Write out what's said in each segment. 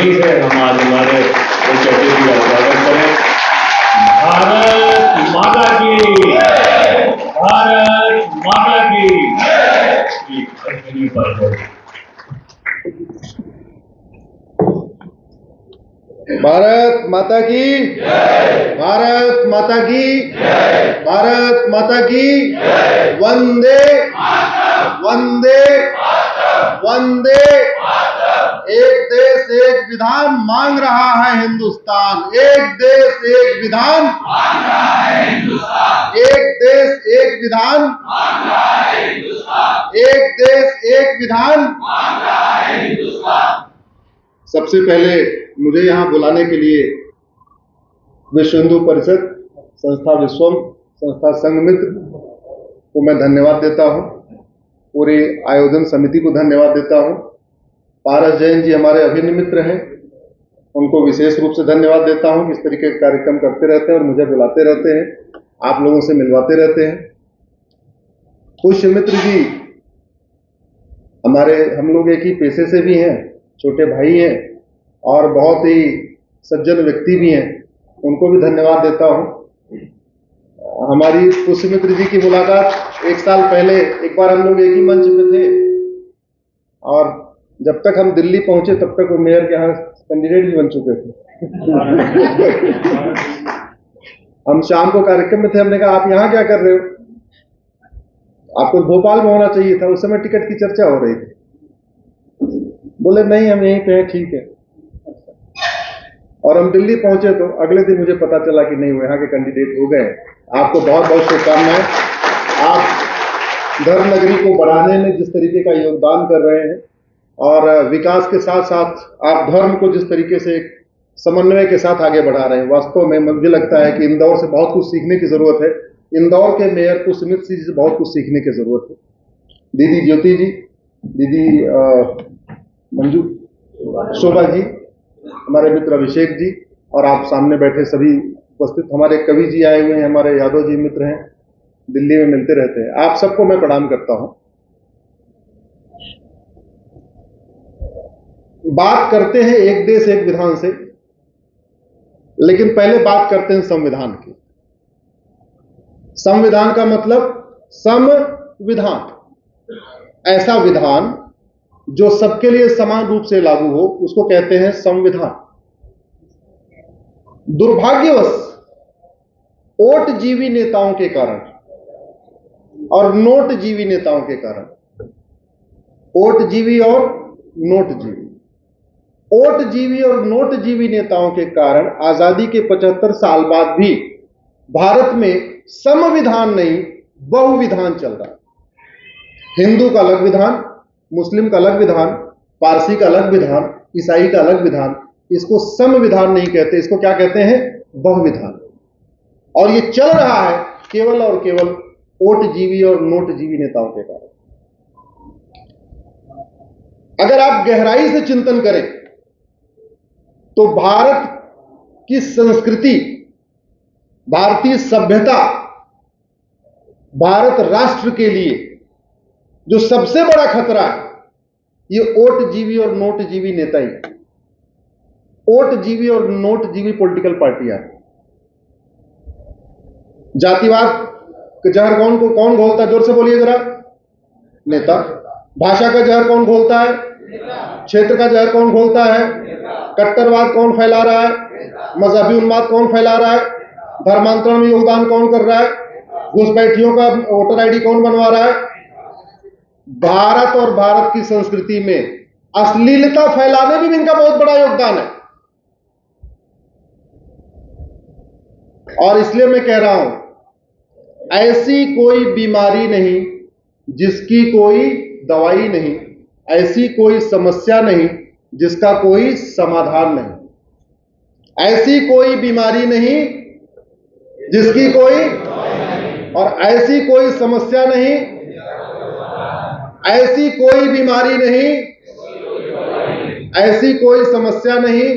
बेसब्री से हम आज हमारे मुख्य अतिथि का स्वागत करें। भारत माता की, भारत माता की। भारत माता की, भारत माता की, भारत माता की। वंदे वंदे वंदे। एक देश एक विधान मांग रहा है हिंदुस्तान। एक देश एक विधान मांग रहा है हिंदुस्तान। एक देश एक विधान मांग रहा है हिंदुस्तान। एक देश एक विधान मांग रहा है हिंदुस्तान। सबसे पहले मुझे यहाँ बुलाने के लिए विश्व हिंदू परिषद, संस्था विश्वम, संस्था संघमित्र को मैं धन्यवाद देता हूँ। पूरे आयोजन समिति को धन्यवाद देता हूँ। पारस जैन जी हमारे अभिन्न मित्र हैं, उनको विशेष रूप से धन्यवाद देता हूँ। इस तरीके के कार्यक्रम करते रहते हैं और मुझे बुलाते रहते हैं, आप लोगों से मिलवाते रहते हैं। पुष्य मित्र जी हम लोग एक ही पेशे से भी हैं, छोटे भाई हैं और बहुत ही सज्जन व्यक्ति भी हैं, उनको भी धन्यवाद देता हूँ। हमारी पुष्य मित्र जी की मुलाकात एक साल पहले एक बार हम लोग एक ही मंच पे थे और जब तक हम दिल्ली पहुंचे तब तक वो मेयर के यहाँ कैंडिडेट भी बन चुके थे। हम शाम को कार्यक्रम में थे, हमने कहा आप यहाँ क्या कर रहे हो, आपको भोपाल में होना चाहिए था। उस समय टिकट की चर्चा हो रही थी। बोले नहीं हम यहीं पे हैं, ठीक है। और हम दिल्ली पहुंचे तो अगले दिन मुझे पता चला कि नहीं वो यहाँ के कैंडिडेट हो गए। आपको बहुत बहुत शुभकामनाएं। आप धर्म नगरी को बढ़ाने में जिस तरीके का योगदान कर रहे हैं और विकास के साथ साथ आप धर्म को जिस तरीके से एक समन्वय के साथ आगे बढ़ा रहे हैं, वास्तव में मुझे लगता है कि इंदौर से बहुत कुछ सीखने की जरूरत है। इंदौर के मेयर को सुमित सिंह जी से बहुत कुछ सीखने की जरूरत है। दीदी ज्योति जी, दीदी मंजू, शोभा जी, हमारे मित्र अभिषेक जी और आप सामने बैठे सभी उपस्थित, हमारे कवि जी आए हुए हैं, हमारे यादव जी मित्र हैं, दिल्ली में मिलते रहते हैं। आप सबको मैं प्रणाम करता हूं। बात करते हैं एक देश एक विधान से, लेकिन पहले बात करते हैं संविधान की। संविधान का मतलब संविधान, ऐसा विधान जो सबके लिए समान रूप से लागू हो, उसको कहते हैं संविधान। दुर्भाग्यवश ओटजीवी नेताओं के कारण और नोटजीवी नेताओं के कारण, ओटजीवी और नोटजीवी, ओटजीवी और नोटजीवी नेताओं के कारण आजादी के 75 साल बाद भी भारत में संविधान नहीं बहुविधान चल रहा है। हिंदू का अलग विधान, मुस्लिम का अलग विधान, पारसी का अलग विधान, ईसाई का अलग विधान। इसको संविधान नहीं कहते, इसको क्या कहते हैं, बहुविधान। और ये चल रहा है केवल और केवल ओटजीवी और नोटजीवी नेताओं के कारण। अगर आप गहराई से चिंतन करें तो भारत की संस्कृति, भारतीय सभ्यता, भारत राष्ट्र के लिए जो सबसे बड़ा खतरा है, ये ओटजीवी और नोटजीवी नेता ही, ओटजीवी और नोटजीवी पॉलिटिकल पार्टियां। जातिवाद का जहर कौन घोलता है, जोर से बोलिए जरा, नेता। भाषा का जहर कौन घोलता है, क्षेत्र का जहर कौन घोलता है, कट्टरवाद कौन फैला रहा है, मजहबी उन्माद कौन फैला रहा है, धर्मांतरण में योगदान कौन कर रहा है, घुसपैठियों का वोटर आईडी कौन बनवा रहा है। भारत और भारत की संस्कृति में अश्लीलता फैलाने में भी इनका बहुत बड़ा योगदान है। और इसलिए मैं कह रहा हूं, ऐसी कोई बीमारी नहीं जिसकी कोई दवाई नहीं, ऐसी कोई समस्या नहीं जिसका कोई समाधान नहीं, ऐसी कोई बीमारी नहीं जिसकी कोई, और ऐसी कोई समस्या नहीं, ऐसी कोई बीमारी नहीं, ऐसी कोई समस्या नहीं।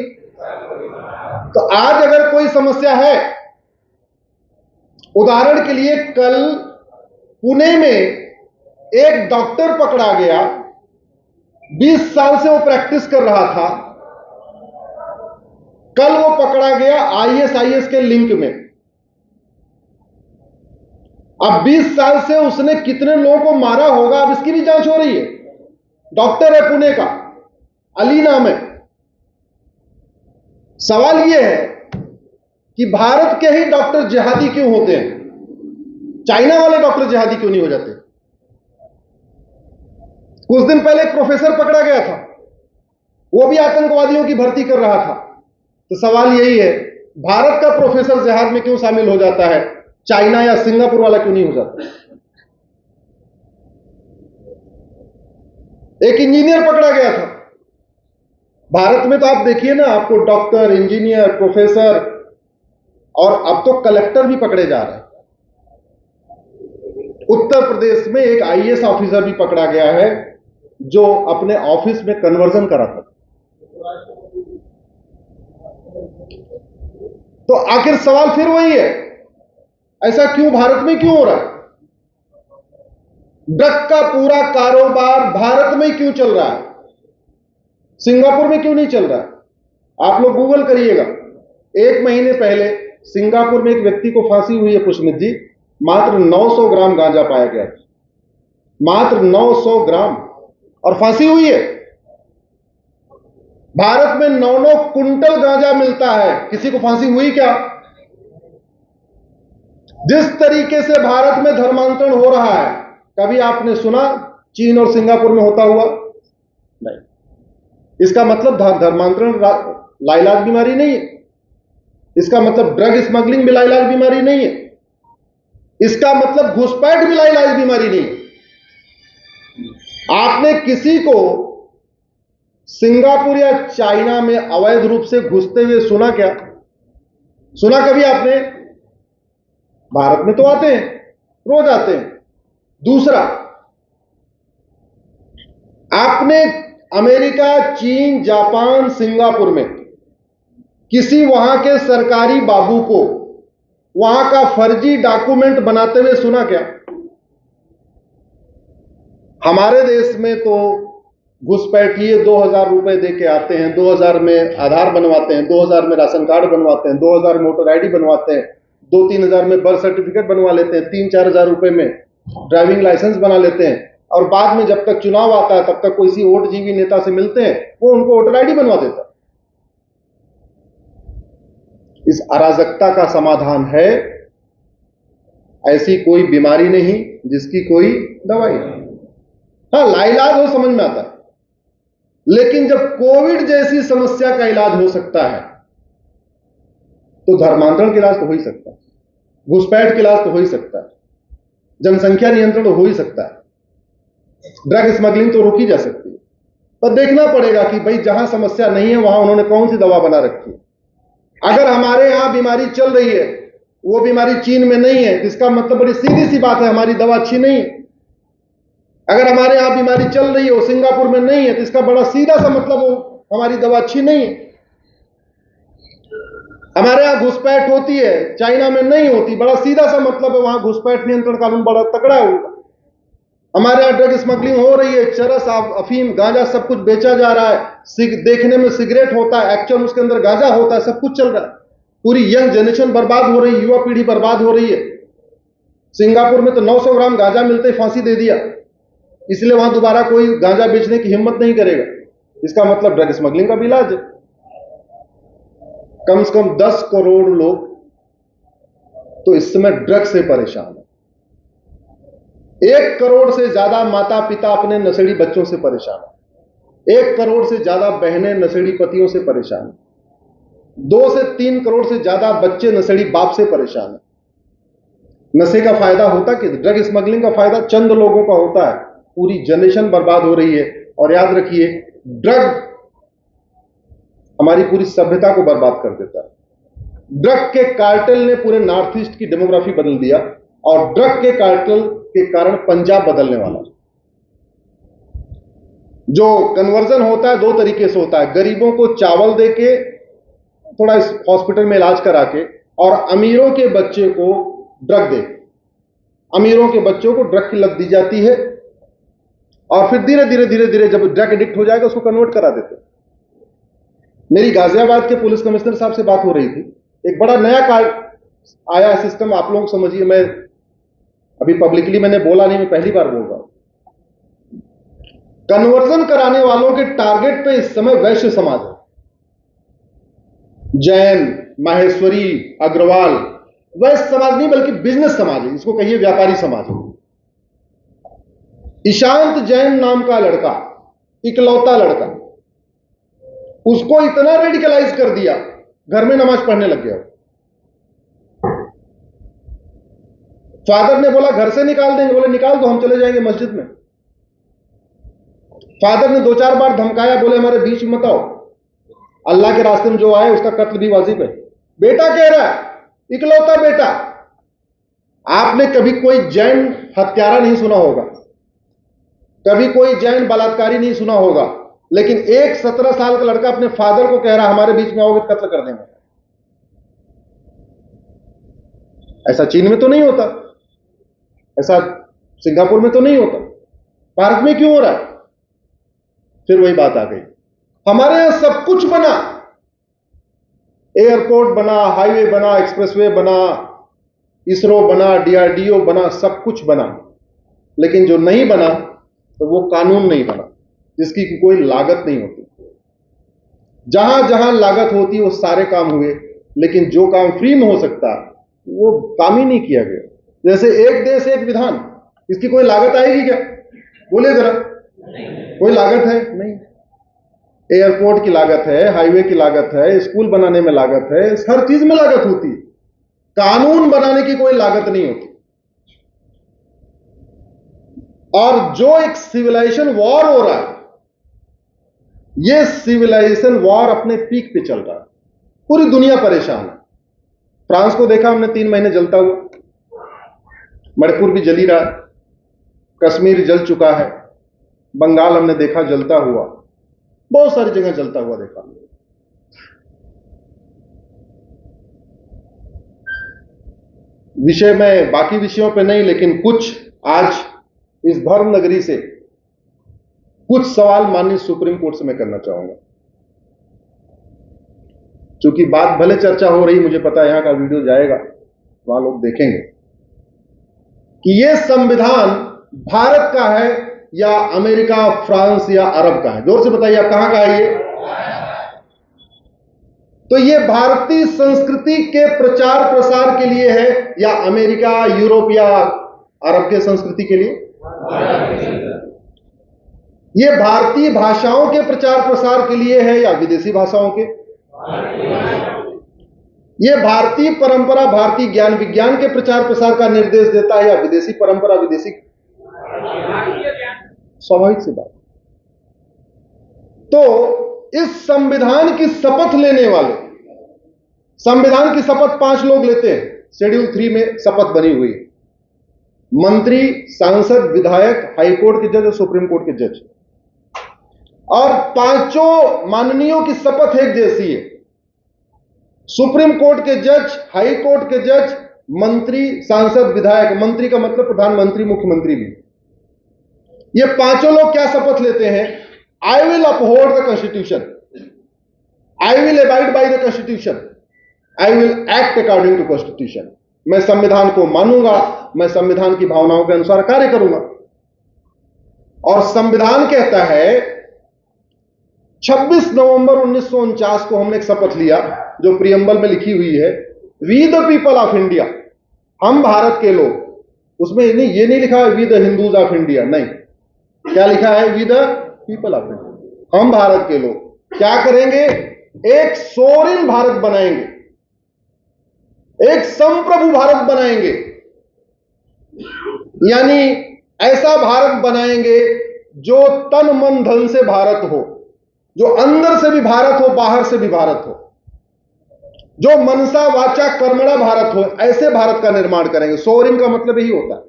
तो आज अगर कोई समस्या है, उदाहरण के लिए कल पुणे में एक डॉक्टर पकड़ा गया, 20 साल से वो प्रैक्टिस कर रहा था, कल वो पकड़ा गया आईएसआईएस के लिंक में। अब 20 साल से उसने कितने लोगों को मारा होगा, अब इसकी भी जांच हो रही है। डॉक्टर है पुणे का, अली नाम है। सवाल यह है कि भारत के ही डॉक्टर जिहादी क्यों होते हैं, चाइना वाले डॉक्टर जिहादी क्यों नहीं हो जाते? कुछ दिन पहले एक प्रोफेसर पकड़ा गया था, वो भी आतंकवादियों की भर्ती कर रहा था। तो सवाल यही है, भारत का प्रोफेसर जिहाद में क्यों शामिल हो जाता है, चाइना या सिंगापुर वाला क्यों नहीं हो जाता? एक इंजीनियर पकड़ा गया था। भारत में तो आप देखिए ना, आपको डॉक्टर, इंजीनियर, प्रोफेसर और अब तो कलेक्टर भी पकड़े जा रहे हैं। उत्तर प्रदेश में एक आईएएस ऑफिसर भी पकड़ा गया है जो अपने ऑफिस में कन्वर्जन करा था। तो आखिर सवाल फिर वही है, ऐसा क्यों भारत में क्यों हो रहा है? ड्रग का पूरा कारोबार भारत में क्यों चल रहा है, सिंगापुर में क्यों नहीं चल रहा है? आप लोग गूगल करिएगा, 1 महीने पहले सिंगापुर में एक व्यक्ति को फांसी हुई है, पुष्मित जी, मात्र 900 ग्राम गांजा पाया गया, मात्र 900 ग्राम, और फांसी हुई है। भारत में 9-9 कुंटल गांजा मिलता है, किसी को फांसी हुई क्या? जिस तरीके से भारत में धर्मांतरण हो रहा है, कभी आपने सुना चीन और सिंगापुर में होता हुआ? नहीं। इसका मतलब धर्मांतरण लाइलाज बीमारी नहीं है, इसका मतलब ड्रग स्मगलिंग भी लाइलाज बीमारी नहीं है, इसका मतलब घुसपैठ भी लाइलाज बीमारी नहीं है। आपने किसी को सिंगापुर या चाइना में अवैध रूप से घुसते हुए सुना क्या? सुना कभी आपने? भारत में तो आते हैं, रोज आते हैं। दूसरा, आपने अमेरिका, चीन, जापान, सिंगापुर में किसी वहां के सरकारी बाबू को वहां का फर्जी डॉक्यूमेंट बनाते हुए सुना क्या? हमारे देश में तो घुसपैठिए 2000 रुपए दे के आते हैं, 2000 में आधार बनवाते हैं, 2000 में राशन कार्ड बनवाते हैं, 2000 में वोटर आईडी बनवाते हैं, 2-3 हजार में बर्थ सर्टिफिकेट बनवा लेते हैं, 3-4 हजार रुपए में ड्राइविंग लाइसेंस बना लेते हैं, और बाद में जब तक चुनाव आता है तब तक कोई सी वोटजीवी नेता से मिलते हैं, वो उनको वोटर आईडी बनवा देता है। इस अराजकता का समाधान है, ऐसी कोई बीमारी नहीं जिसकी कोई दवाई नहीं। हाँ, लाइलाज हो, समझ में आता है, लेकिन जब कोविड जैसी समस्या का इलाज हो सकता है तो धर्मांतरण का इलाज तो हो ही सकता है, घुसपैठ का इलाज तो हो ही सकता है, जनसंख्या नियंत्रण तो हो ही सकता है, ड्रग स्मगलिंग तो रोकी जा सकती है। पर देखना पड़ेगा कि भाई जहां समस्या नहीं है वहां उन्होंने कौन सी दवा बना रखी है। अगर हमारे यहां बीमारी चल रही है, वो बीमारी चीन में नहीं है, इसका मतलब बड़ी सीधी सी बात है, हमारी दवा अच्छी नहीं है। अगर हमारे यहां बीमारी चल रही है, वो सिंगापुर में नहीं है, तो इसका बड़ा सीधा सा मतलब वो हमारी दवा अच्छी नहीं है। हमारे यहां घुसपैठ होती है, चाइना में नहीं होती, बड़ा सीधा सा मतलब है वहां घुसपैठ नियंत्रण कानून बड़ा तगड़ा होगा। हमारे यहां ड्रग स्मगलिंग हो रही है, चरस, अफीम, गांजा सब कुछ बेचा जा रहा है, देखने में सिगरेट होता है, एक्चुअल उसके अंदर गांजा होता है, सब कुछ चल रहा है। पूरी यंग जनरेशन बर्बाद हो रही है, युवा पीढ़ी बर्बाद हो रही है। सिंगापुर में तो 900 ग्राम गांजा मिलते ही फांसी दे दिया, इसलिए वहां दोबारा कोई गांजा बेचने की हिम्मत नहीं करेगा। इसका मतलब ड्रग स्मगलिंग का भी इलाज है। कम से कम 10 करोड़ लोग तो इस समय ड्रग से परेशान है। 1 करोड़ से ज्यादा माता पिता अपने नशेड़ी बच्चों से परेशान है। 1 करोड़ से ज्यादा बहनें नशेड़ी पतियों से परेशान है। 2 से 3 करोड़ से ज्यादा बच्चे नशेड़ी बाप से परेशान है। नशे का फायदा होता कि ड्रग स्मगलिंग का फायदा चंद लोगों का होता है, पूरी जनरेशन बर्बाद हो रही है। और याद रखिए, ड्रग हमारी पूरी सभ्यता को बर्बाद कर देता है। ड्रग के कार्टेल ने पूरे नॉर्थ ईस्ट की डेमोग्राफी बदल दिया, और ड्रग के कार्टेल के कारण पंजाब बदलने वाला। जो कन्वर्जन होता है 2 तरीके से होता है, गरीबों को चावल देके थोड़ा इस हॉस्पिटल में इलाज करा के, और अमीरों के बच्चे को ड्रग दे। अमीरों के बच्चों को ड्रग की लत दी जाती है, और फिर धीरे धीरे जब ड्रग एडिक्ट हो जाएगा उसको कन्वर्ट करा देते। मेरी गाजियाबाद के पुलिस कमिश्नर साहब से बात हो रही थी। एक बड़ा नया कार्ड आया सिस्टम, आप लोग समझिए, मैं अभी पब्लिकली मैंने बोला नहीं, मैं पहली बार बोल रहा हूं। कन्वर्जन कराने वालों के टारगेट पे इस समय वैश्य समाज है। जैन, माहेश्वरी, अग्रवाल, वैश्य समाज नहीं बल्कि बिजनेस समाज है, इसको कहिए व्यापारी समाज है। ईशांत जैन नाम का लड़का, इकलौता लड़का, उसको इतना रेडिकलाइज कर दिया, घर में नमाज पढ़ने लग गया। फादर ने बोला घर से निकाल देंगे, बोले निकाल दो, हम चले जाएंगे मस्जिद में। फादर ने 2-4 बार धमकाया, बोले हमारे बीच मत आओ, अल्लाह के रास्ते में जो आए उसका कत्ल भी वाजिब है। बेटा कह रहा है, इकलौता बेटा। आपने कभी कोई जैन हत्यारा नहीं सुना होगा, कभी कोई जैन बलात्कारी नहीं सुना होगा, लेकिन एक 17 साल का लड़का अपने फादर को कह रहा हमारे बीच में आओगे तो कत्ल कर देंगे। ऐसा चीन में तो नहीं होता, ऐसा सिंगापुर में तो नहीं होता, भारत में क्यों हो रहा है? फिर वही बात आ गई, हमारे यहां सब कुछ बना, एयरपोर्ट बना, हाईवे बना, एक्सप्रेसवे बना, इसरो बना, डीआरडीओ बना, सब कुछ बना, लेकिन जो नहीं बना तो वो कानून नहीं बना, जिसकी कोई लागत नहीं होती। जहां जहां लागत होती वो सारे काम हुए, लेकिन जो काम फ्री में हो सकता वो काम ही नहीं किया गया। जैसे एक देश एक विधान, इसकी कोई लागत आएगी क्या? बोलिए जरा, कोई लागत है? नहीं। एयरपोर्ट की लागत है, हाईवे की लागत है, स्कूल बनाने में लागत है, हर चीज में लागत होती है। कानून बनाने की कोई लागत नहीं होती। और जो एक सिविलाइजेशन वॉर हो रहा है, यह सिविलाइजेशन वॉर अपने पीक पे चल रहा है, पूरी दुनिया परेशान है। फ्रांस को देखा हमने 3 महीने जलता हुआ, मणिपुर भी जल ही रहा है, कश्मीर जल चुका है, बंगाल हमने देखा जलता हुआ, बहुत सारी जगह जलता हुआ देखा। विषय में बाकी विषयों पे नहीं, लेकिन कुछ आज इस धर्म नगरी से कुछ सवाल माननीय सुप्रीम कोर्ट से मैं करना चाहूंगा। क्योंकि बात भले चर्चा हो रही, मुझे पता है यहां का वीडियो जाएगा, वहां लोग देखेंगे कि यह संविधान भारत का है या अमेरिका, फ्रांस या अरब का है। जोर से बताइए आप कहां का है ये? तो ये भारतीय संस्कृति के प्रचार प्रसार के लिए है या अमेरिका, यूरोप या अरब के संस्कृति के लिए? ये भारतीय भाषाओं के प्रचार प्रसार के लिए है या विदेशी भाषाओं के? ये भारतीय परंपरा, भारतीय ज्ञान विज्ञान के प्रचार प्रसार का निर्देश देता है या विदेशी परंपरा, विदेशी? स्वाभाविक सी बात। तो इस संविधान की शपथ लेने वाले, संविधान की शपथ 5 लोग लेते हैं, शेड्यूल 3 में शपथ बनी हुई है। मंत्री, सांसद, विधायक, हाई कोर्ट के जज और सुप्रीम कोर्ट के जज, और 5 माननीयों की शपथ एक जैसी है। सुप्रीम कोर्ट के जज, हाई कोर्ट के जज, मंत्री, सांसद, विधायक। मंत्री का मतलब प्रधानमंत्री, मुख्यमंत्री भी। ये 5 लोग क्या शपथ लेते हैं? I will uphold the constitution, I will abide by the constitution, I will act according to constitution. मैं संविधान को मानूंगा, मैं संविधान की भावनाओं के अनुसार कार्य करूंगा। और संविधान कहता है, 26 नवंबर 1949 को हमने एक शपथ लिया जो प्रियम्बल में लिखी हुई है, we the people of India, हम भारत के लोग। उसमें ये नहीं लिखा है we the Hindus of India, नहीं, क्या लिखा है? We the people of India, हम भारत के लोग क्या करेंगे? एक सोवरेन भारत बनाएंगे, एक संप्रभु भारत बनाएंगे। यानी ऐसा भारत बनाएंगे जो तन मन धन से भारत हो, जो अंदर से भी भारत हो, बाहर से भी भारत हो, जो मनसा वाचा कर्मणा भारत हो। ऐसे भारत का निर्माण करेंगे। सोवरेन का मतलब यही होता है,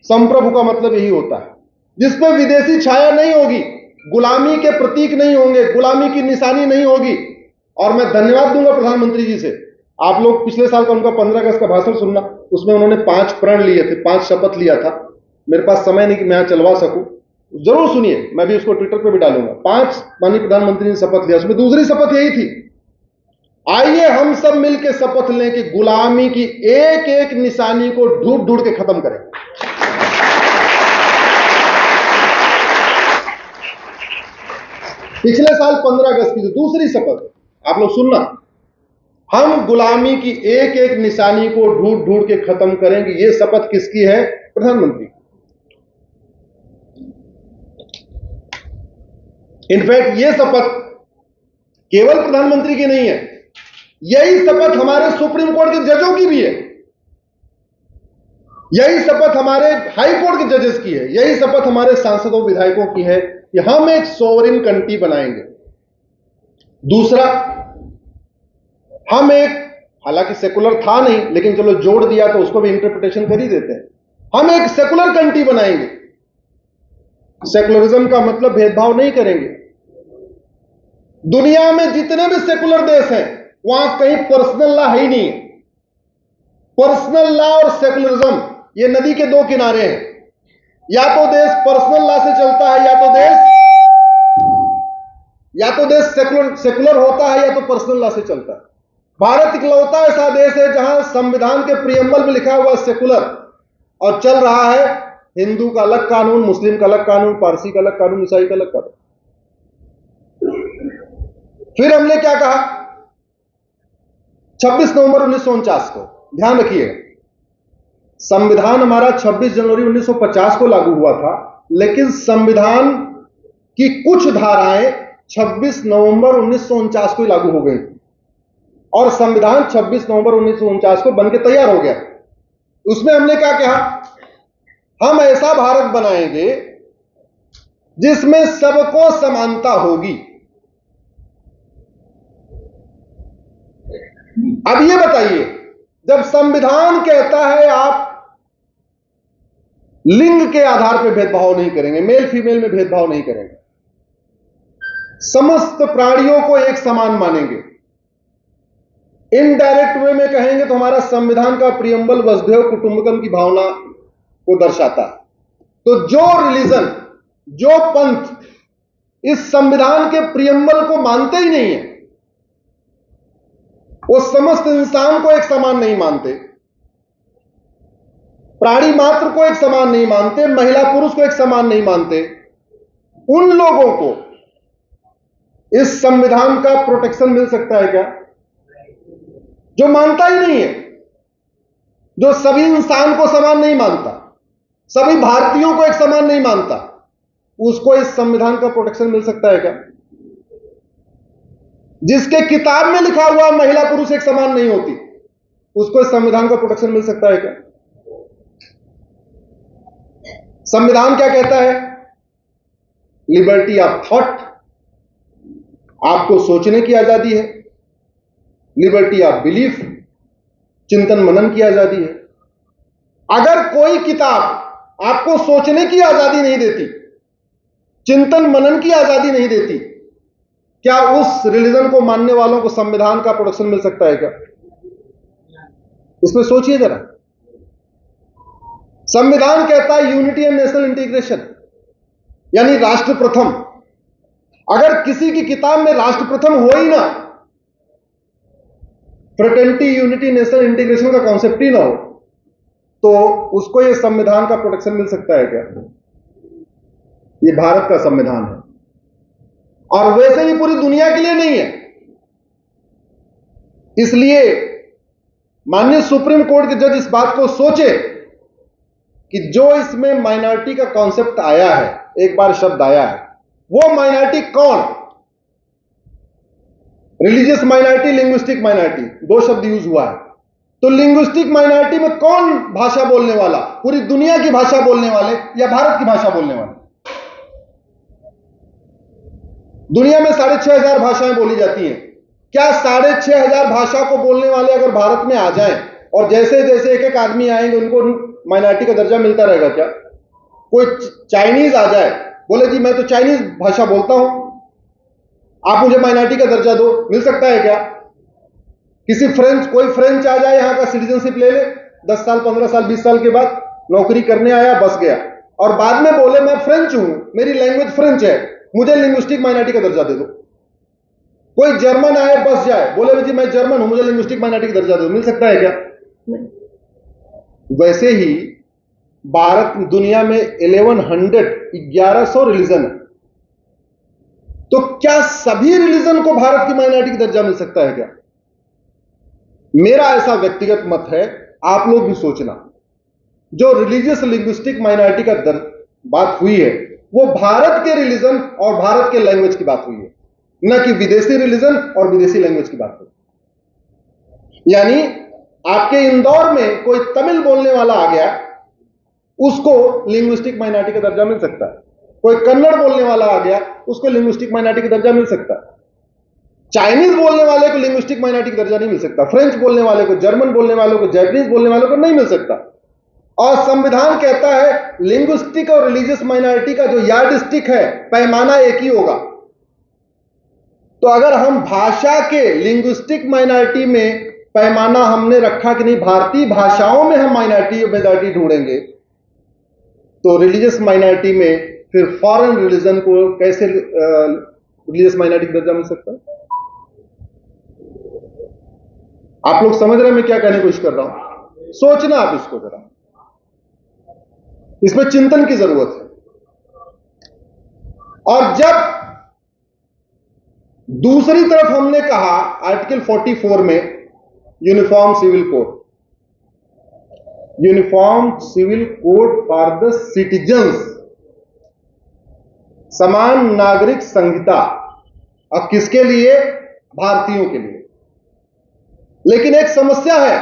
संप्रभु का मतलब यही होता है, जिसमें विदेशी छाया नहीं होगी, गुलामी के प्रतीक नहीं होंगे, गुलामी की निशानी नहीं होगी। और मैं धन्यवाद दूंगा प्रधानमंत्री जी से। आप लोग पिछले साल का उनका 15 अगस्त का भाषण सुनना, उसमें उन्होंने 5 प्रण लिए थे, 5 शपथ लिया था। मेरे पास समय नहीं कि मैं यहां चलवा सकूं, जरूर सुनिए, मैं भी उसको ट्विटर पे भी डालूंगा। 5 माननीय प्रधानमंत्री ने शपथ लिया, उसमें दूसरी शपथ यही थी आइए हम सब मिलकर शपथ लें कि गुलामी की एक एक निशानी को ढूंढ ढूंढ के खत्म करें। पिछले साल 15 अगस्त की जो दूसरी शपथ, आप लोग सुनना, हम गुलामी की एक एक निशानी को ढूंढ ढूंढ के खत्म करेंगे। ये शपथ किसकी है? प्रधानमंत्री। इनफैक्ट ये शपथ केवल प्रधानमंत्री की नहीं है, यही शपथ हमारे सुप्रीम कोर्ट के जजों की भी है, यही शपथ हमारे हाई कोर्ट के जजेस की है, यही शपथ हमारे सांसदों विधायकों की है कि हम एक सोवरेन कंट्री बनाएंगे। दूसरा, हम एक, हालांकि सेकुलर था नहीं लेकिन चलो जोड़ दिया तो उसको भी इंटरप्रिटेशन कर ही देते हैं, हम एक सेकुलर कंट्री बनाएंगे। सेकुलरिज्म का मतलब भेदभाव नहीं करेंगे। दुनिया में जितने भी सेकुलर देश हैं वहां कहीं पर्सनल लॉ है ही नहीं है। पर्सनल लॉ और सेकुलरिज्म ये नदी के दो किनारे हैं। या तो देश पर्सनल लॉ से चलता है, या तो देश सेकुलर होता है, या तो पर्सनल लॉ से चलता है। भारत इकलौता ऐसा देश है जहां संविधान के प्रियम्बल में लिखा हुआ सेकुलर और चल रहा है हिंदू का अलग कानून, मुस्लिम का अलग कानून, पारसी का अलग कानून, ईसाई का अलग कानून। फिर हमने क्या कहा? 26 नवंबर 1949 को, ध्यान रखिएगा, संविधान हमारा 26 जनवरी 1950 को लागू हुआ था, लेकिन संविधान की कुछ धाराएं 26 नवंबर 1949 को लागू हो गई और संविधान 26 नवंबर 1949 को बनके तैयार हो गया। उसमें हमने क्या कहा? हम ऐसा भारत बनाएंगे जिसमें सबको समानता होगी। अब ये बताइए, जब संविधान कहता है आप लिंग के आधार पर भेदभाव नहीं करेंगे, मेल फीमेल में भेदभाव नहीं करेंगे, समस्त प्राणियों को एक समान मानेंगे, इनडायरेक्ट वे में कहेंगे तो हमारा संविधान का प्रियम्बल वसुधैव कुटुंबकम की भावना को दर्शाता है। तो जो रिलीजन, जो पंथ इस संविधान के प्रियम्बल को मानते ही नहीं है, वो समस्त इंसान को एक समान नहीं मानते, प्राणी मात्र को एक समान नहीं मानते, महिला पुरुष को एक समान नहीं मानते, उन लोगों को इस संविधान का प्रोटेक्शन मिल सकता है क्या? जो मानता ही नहीं है, जो सभी इंसान को समान नहीं मानता, सभी भारतीयों को एक समान नहीं मानता, उसको इस संविधान का प्रोटेक्शन मिल सकता है क्या? जिसके किताब में लिखा हुआ महिला पुरुष एक समान नहीं होती, उसको इस संविधान का प्रोटेक्शन मिल सकता है क्या? संविधान क्या कहता है? लिबर्टी ऑफ थॉट, आपको सोचने की आजादी है। लिबर्टी ऑफ बिलीफ, चिंतन मनन की आजादी है। अगर कोई किताब आपको सोचने की आजादी नहीं देती, चिंतन मनन की आजादी नहीं देती, क्या उस रिलीजन को मानने वालों को संविधान का प्रोटेक्शन मिल सकता है क्या? इसमें सोचिए जरा। संविधान कहता है यूनिटी एंड नेशनल इंटीग्रेशन, यानी राष्ट्र प्रथम। अगर किसी की किताब में राष्ट्र प्रथम हो ही ना, फ्रेटर्निटी, यूनिटी, नेशनल इंटीग्रेशन का कॉन्सेप्ट ही ना हो, तो उसको यह संविधान का प्रोटेक्शन मिल सकता है क्या? यह भारत का संविधान है और वैसे भी पूरी दुनिया के लिए नहीं है। इसलिए माननीय सुप्रीम कोर्ट के जज इस बात को सोचे कि जो इसमें माइनॉरिटी का कॉन्सेप्ट आया है, एक बार शब्द आया है, वो माइनॉरिटी कौन? रिलीजियस माइनॉरिटी, लिंग्विस्टिक माइनॉरिटी, दो शब्द यूज हुआ है। तो लिंग्विस्टिक माइनॉरिटी में कौन भाषा बोलने वाला? पूरी दुनिया की भाषा बोलने वाले या भारत की भाषा बोलने वाले? दुनिया में 6,500 भाषाएं बोली जाती हैं। क्या 6,500 भाषा को बोलने वाले अगर भारत में आ जाएं और जैसे जैसे एक एक आदमी आएंगे उनको माइनॉरिटी का दर्जा मिलता रहेगा क्या? कोई चाइनीज आ जाए, बोले जी मैं तो चाइनीज भाषा बोलता हूं, आप मुझे माइनॉरिटी का दर्जा दो, मिल सकता है क्या? कोई फ्रेंच आ जाए, यहां का सिटीजनशिप ले ले, 10 साल 15 साल 20 साल के बाद नौकरी करने आया, बस गया, और बाद में बोले मैं फ्रेंच हूं, मेरी लैंग्वेज फ्रेंच है, मुझे लिंग्विस्टिक माइनॉरिटी का दर्जा दे दो। कोई जर्मन आए बस जाए, बोले जी मैं जर्मन हूं, मुझे लिंग्विस्टिक माइनॉरिटी का दर्जा दो, मिल सकता है क्या? नहीं। वैसे ही भारत दुनिया में 1100 रिलीजन है, तो क्या सभी रिलीजन को भारत की माइनॉरिटी का दर्जा मिल सकता है क्या? मेरा ऐसा व्यक्तिगत मत है, आप लोग भी सोचना। जो रिलीजियस लिंग्विस्टिक माइनॉरिटी का बात हुई है, वो भारत के रिलीजन और भारत के लैंग्वेज की बात हुई है, न कि विदेशी रिलीजन और विदेशी लैंग्वेज की बात हुई। यानी आपके इंदौर में कोई तमिल बोलने वाला आ गया, उसको लिंग्विस्टिक माइनॉरिटी का दर्जा मिल सकता है। कोई कन्नड़ बोलने वाला आ गया, उसको लिंग्विस्टिक माइनॉरिटी का दर्जा मिल सकता है। चाइनीज बोलने वाले को लिंग्विस्टिक माइनॉरिटी का दर्जा नहीं मिल सकता, फ्रेंच बोलने वाले को, जर्मन बोलने वालों को, जैपनीज बोलने वालों को नहीं मिल सकता। और संविधान कहता है लिंग्विस्टिक और रिलीजियस माइनॉरिटी का जो यार्डस्टिक है, पैमाना एक ही होगा। तो अगर हम भाषा के लिंग्विस्टिक माइनॉरिटी में पैमाना हमने रखा कि नहीं, भारतीय भाषाओं में हम मेजॉरिटी ढूंढेंगे, तो रिलीजियस माइनॉरिटी में फिर फॉरेन रिलीजन को कैसे रिलीजियस माइनॉरिटी का दर्जा मिल सकता है? आप लोग समझ रहे हैं मैं क्या कहने की कोशिश कर रहा हूं? सोचना आप इसको जरा, इसमें चिंतन की जरूरत है। और जब दूसरी तरफ हमने कहा आर्टिकल 44 में uniform civil code, uniform civil code for the citizens, समान नागरिक संहिता, अब किसके लिए? भारतीयों के लिए। लेकिन एक समस्या है,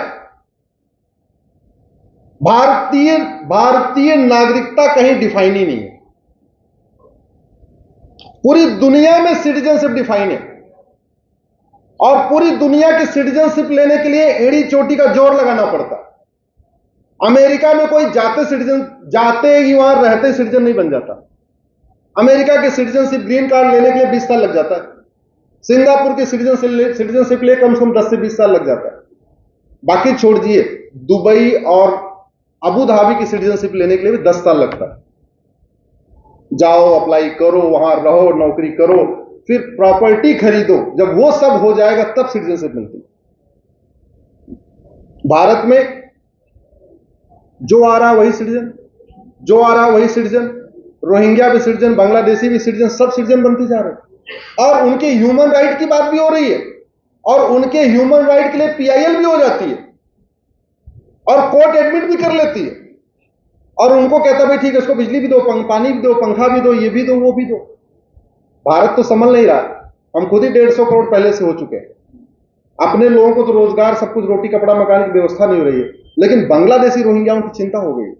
भारतीय नागरिकता कहीं डिफाइन ही नहीं है। पूरी दुनिया में सिटीजनशिप डिफाइन है, और पूरी दुनिया की सिटीजनशिप लेने के लिए एड़ी चोटी का जोर लगाना पड़ता है। अमेरिका में कोई जाते ही वहां रहते सिटीजन नहीं बन जाता। अमेरिका के सिटीजनशिप ग्रीन कार्ड लेने के लिए 20 साल लग जाता है। सिंगापुर के सिटीजनशिप लिए कम से कम 10 से 20 साल लग जाता है। बाकी छोड़ दिए, दुबई और अबू धाबी की सिटीजनशिप लेने के लिए भी 10 साल लगता है। जाओ, अप्लाई करो, वहां रहो, नौकरी करो, फिर प्रॉपर्टी खरीदो, जब वो सब हो जाएगा तब सिटीजनशिप मिलती है। भारत में जो आ रहा वही सिटीजन, जो आ रहा वही सिटीजन, रोहिंग्या भी सिटीजन, बांग्लादेशी भी सिटीजन, सब सिटीजन बनते जा रहे हैं। और उनके ह्यूमन राइट की बात भी हो रही है, और उनके ह्यूमन राइट के लिए पीआईएल भी हो जाती है, और कोर्ट एडमिट भी कर लेती है, और उनको कहता भाई ठीक है, इसको बिजली भी दो, पानी भी दो, पंखा भी दो, ये भी दो, वो भी दो। भारत तो संभल नहीं रहा, हम खुद ही 150 करोड़ पहले से हो चुके हैं। अपने लोगों को तो रोजगार, सब कुछ, रोटी कपड़ा मकान की व्यवस्था नहीं हो रही है, लेकिन बांग्लादेशी रोहिंग्याओं की चिंता हो गई।